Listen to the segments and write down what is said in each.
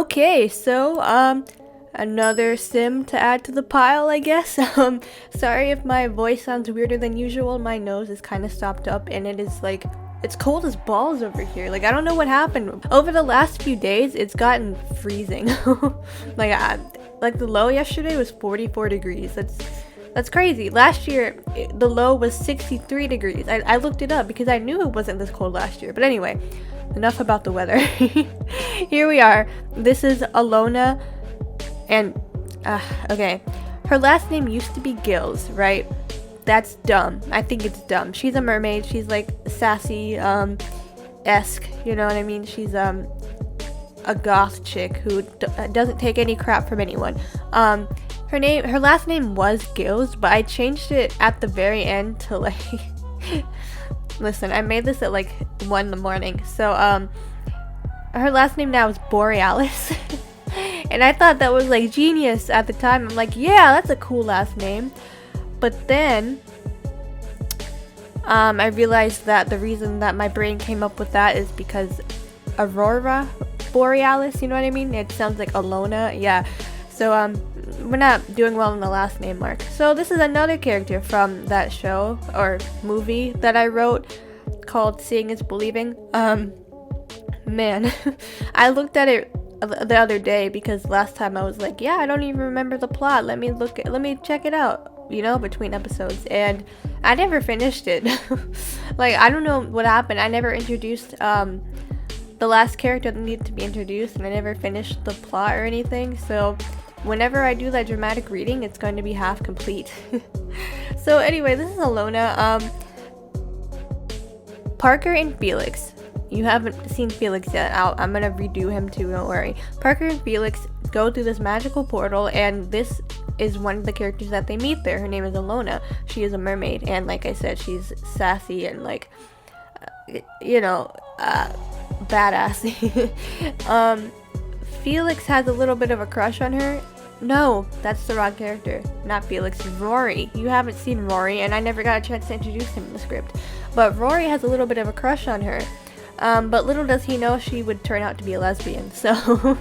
Okay, so another sim to add to the pile, I guess. Sorry if my voice sounds weirder than usual. My nose is kind of stopped up and it is like it's cold as balls over here. Like I don't know what happened. Over the last few days, it's gotten freezing. Like the low yesterday was 44 degrees. That's crazy. Last year, the low was 63 degrees. I looked it up because I knew it wasn't this cold last year. But anyway, enough about the weather. Here we are. This is Alona. And, okay. Her last name used to be Gills, right? That's dumb. I think it's dumb. She's a mermaid. She's like sassy, esque. You know what I mean? She's, a goth chick who doesn't take any crap from anyone. Her last name was Gills, but I changed it at the very end to like listen, I made this at like 1 in the morning. So her last name now is Borealis. And I thought that was like genius at the time. I'm like, yeah, that's a cool last name. But then I realized that the reason that my brain came up with that is because Aurora Borealis, you know what I mean? It sounds like Alona. Yeah. So we're not doing well in the last name mark. So this is another character from that show or movie that I wrote called Seeing is Believing. Man, I looked at it the other day because last time I was like, yeah, I don't even remember the plot. Let me check it out, you know, between episodes. And I never finished it. Like, I don't know what happened. I never introduced the last character that needed to be introduced, and I never finished the plot or anything. So whenever I do that dramatic reading, it's going to be half complete. So anyway, this is Alona. Parker and Felix. You haven't seen Felix yet. I'm gonna redo him too, don't worry. Parker and Felix go through this magical portal, and this is one of the characters that they meet there. Her name is Alona. She is a mermaid, and like I said, she's sassy and like, badass. Felix has a little bit of a crush on her. No, that's the wrong character. Not Felix, Rory. You haven't seen Rory, and I never got a chance to introduce him in the script. But Rory has a little bit of a crush on her. But little does he know she would turn out to be a lesbian. So,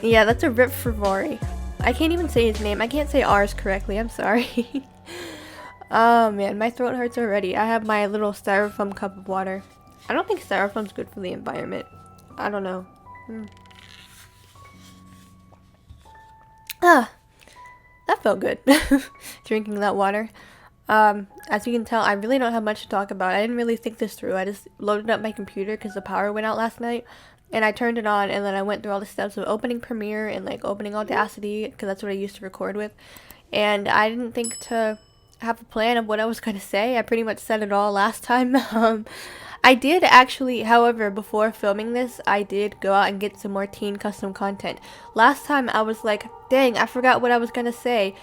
yeah, that's a rip for Rory. I can't even say his name. I can't say ours correctly. I'm sorry. Oh, man, my throat hurts already. I have my little styrofoam cup of water. I don't think styrofoam's good for the environment. I don't know. That felt good. Drinking that water. As you can tell, I really don't have much to talk about. I didn't really think this through. I just loaded up my computer because the power went out last night, and I turned it on, and then I went through all the steps of opening Premiere and like opening Audacity because that's what I used to record with, and I didn't think to have a plan of what I was going to say. I pretty much said it all last time. I did actually, however, before filming this, I did go out and get some more teen custom content. Last time I was like, dang, I forgot what I was going to say.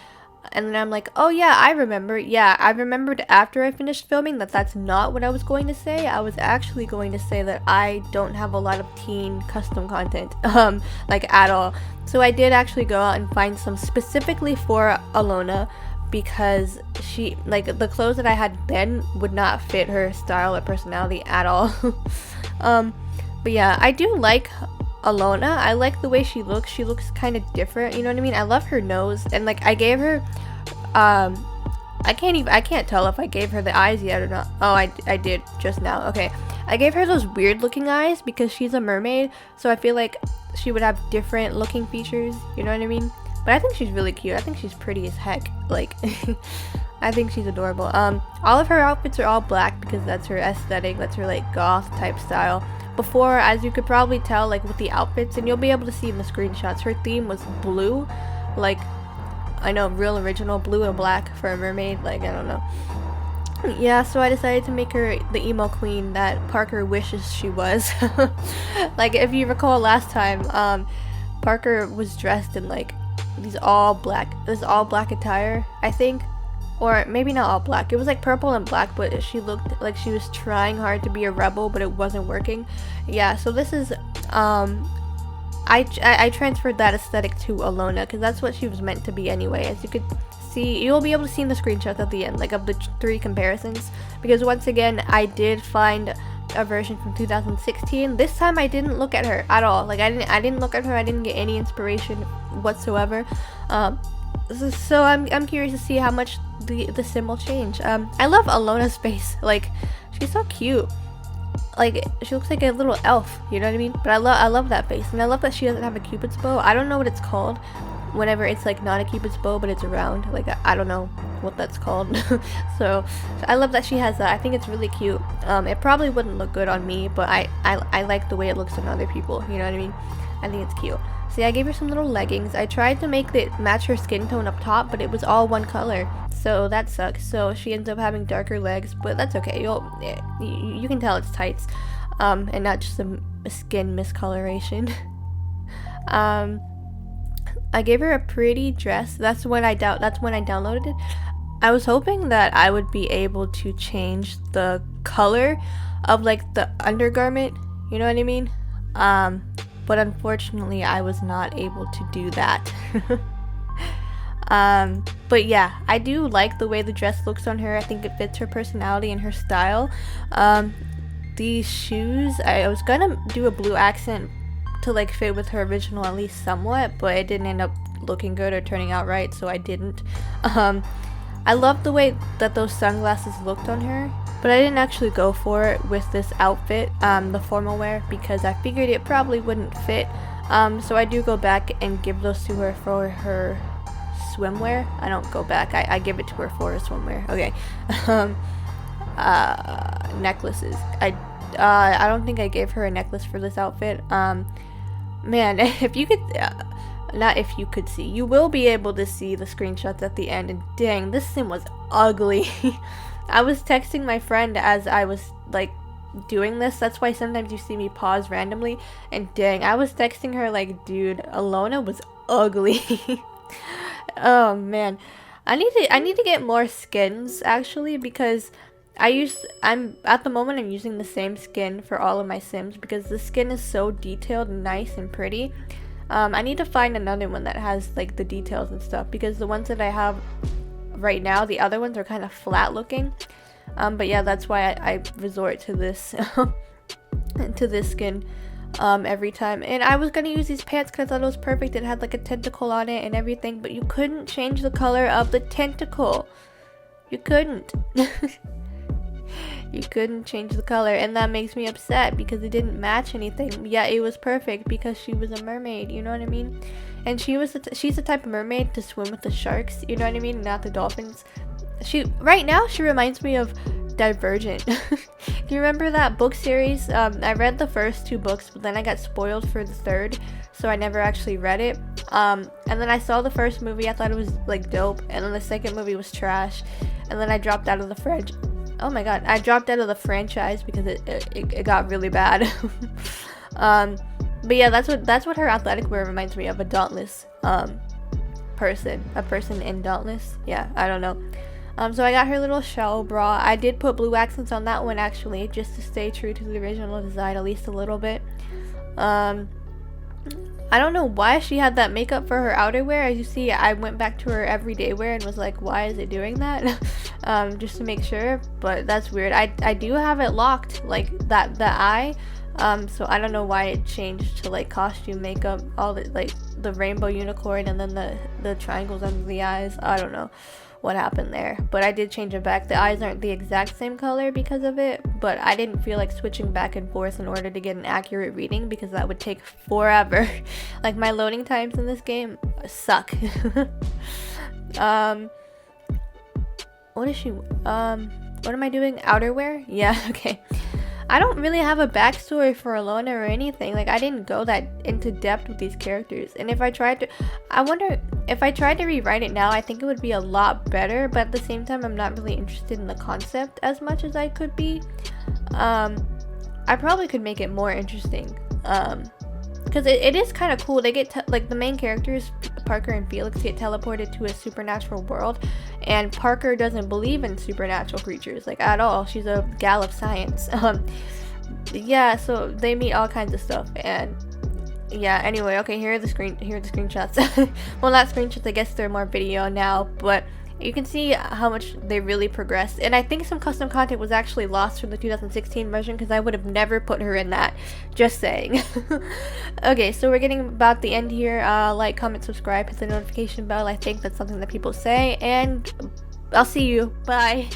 And then I'm like, oh yeah, I remember. Yeah, I remembered after I finished filming that that's not what I was going to say. I was actually going to say that I don't have a lot of teen custom content, like at all. So I did actually go out and find some specifically for Alona, because she, like, the clothes that I had then would not fit her style or personality at all. But yeah, I do like Alona. I like the way she looks. She looks kind of different, you know what I mean? I love her nose, and like I gave her I can't tell if I gave her the eyes yet or not. Oh, I did just now. Okay, I gave her those weird looking eyes because she's a mermaid, so I feel like she would have different looking features, you know what I mean? But I think she's really cute. I think she's pretty as heck. Like, I think she's adorable. All of her outfits are all black because that's her aesthetic. That's her like goth type style. Before, as you could probably tell, like with the outfits, and you'll be able to see in the screenshots, her theme was blue. Like, I know, real original, blue and black for a mermaid. Like, I don't know. Yeah, so I decided to make her the emo queen that Parker wishes she was. Like, if you recall last time, Parker was dressed in like this all black attire, I think. Or maybe not all black. It was like purple and black, but she looked like she was trying hard to be a rebel, but it wasn't working. Yeah, so this is, I transferred that aesthetic to Alona, because that's what she was meant to be anyway. As you could see, you'll be able to see in the screenshots at the end, like of the 3 comparisons. Because once again, I did find a version from 2016. This time I didn't look at her at all. Like I didn't look at her. I didn't get any inspiration whatsoever. So I'm curious to see how much the symbol changed. I love Alona's face. Like she's so cute. Like she looks like a little elf, you know what I mean? But I love that face, and I love that she doesn't have a cupid's bow. I don't know what it's called whenever it's like not a cupid's bow but it's around. Like I don't know what that's called. So I love that she has that. I think it's really cute. It probably wouldn't look good on me, but I like the way it looks on other people, you know what I mean? I think it's cute. See, I gave her some little leggings. I tried to make it match her skin tone up top, but it was all one color, so that sucks. So she ends up having darker legs, but that's okay. You can tell it's tights, and not just a skin miscoloration. I gave her a pretty dress. That's when I downloaded it. I was hoping that I would be able to change the color of like the undergarment, you know what I mean? But unfortunately I was not able to do that. But yeah, I do like the way the dress looks on her. I think it fits her personality and her style. These shoes, I was gonna do a blue accent to like fit with her original at least somewhat, but it didn't end up looking good or turning out right, so I didn't. I love the way that those sunglasses looked on her, but I didn't actually go for it with this outfit, the formal wear, because I figured it probably wouldn't fit. So I do go back and give those to her for her swimwear. I don't go back, I give it to her for her swimwear. Okay. Necklaces. I don't think I gave her a necklace for this outfit. Man, if you could, not if you could see, you will be able to see the screenshots at the end, and dang, this sim was ugly. I was texting my friend as I was like doing this. That's why sometimes you see me pause randomly, and dang, I was texting her like, dude, Alona was ugly. Oh man, I need to get more skins actually, because I'm at the moment I'm using the same skin for all of my sims because the skin is so detailed and nice and pretty. I need to find another one that has like the details and stuff, because the ones that I have right now, the other ones are kind of flat looking. But yeah, that's why I resort to this to this skin every time. And I was gonna use these pants because I thought it was perfect. It had like a tentacle on it and everything, but you couldn't change the color of the tentacle. You couldn't. You couldn't change the color, and that makes me upset because it didn't match anything. Yeah, it was perfect because she was a mermaid, you know what I mean? And she's the type of mermaid to swim with the sharks, you know what I mean? Not the dolphins. Right now she reminds me of Divergent. Do you remember that book series? I read the first 2 books, but then I got spoiled for the 3rd, so I never actually read it. And then I saw the first movie, I thought it was like dope, and then the second movie was trash, and then I dropped out of the franchise. Oh my god, I dropped out of the franchise because it got really bad. But yeah, that's what her athletic wear reminds me of, a dauntless person, a person in dauntless. Yeah, I don't know. So I got her little shell bra. I did put blue accents on that one actually, just to stay true to the original design at least a little bit. I don't know why she had that makeup for her outerwear. As you see, I went back to her everyday wear and was like, why is it doing that? Just to make sure, but that's weird. I do have it locked, like that, the eye. So I don't know why it changed to like costume makeup, all the like the rainbow unicorn and then the triangles under the eyes. I don't know what happened there, but I did change it back. The eyes aren't the exact same color because of it, but I didn't feel like switching back and forth in order to get an accurate reading because that would take forever. Like my loading times in this game suck. What is she, what am I doing? Outerwear? Yeah, okay. I don't really have a backstory for Alona or anything. Like, I didn't go that into depth with these characters. And if I tried to, I wonder if I tried to rewrite it now, I think it would be a lot better. But at the same time, I'm not really interested in the concept as much as I could be. I probably could make it more interesting. Because it is kind of cool. They get, like, the main characters, Parker and Felix, get teleported to a supernatural world. And Parker doesn't believe in supernatural creatures, like, at all. She's a gal of science. Yeah, so they meet all kinds of stuff. And yeah, anyway, okay, here are the screenshots. Well, not screenshots, I guess they're more video now, but You can see how much they really progressed, and I think some custom content was actually lost from the 2016 version because I would have never put her in that. Just saying. Okay, so we're getting about the end here. Like, comment, subscribe, hit the notification bell. I think that's something that people say, and I'll see you. Bye.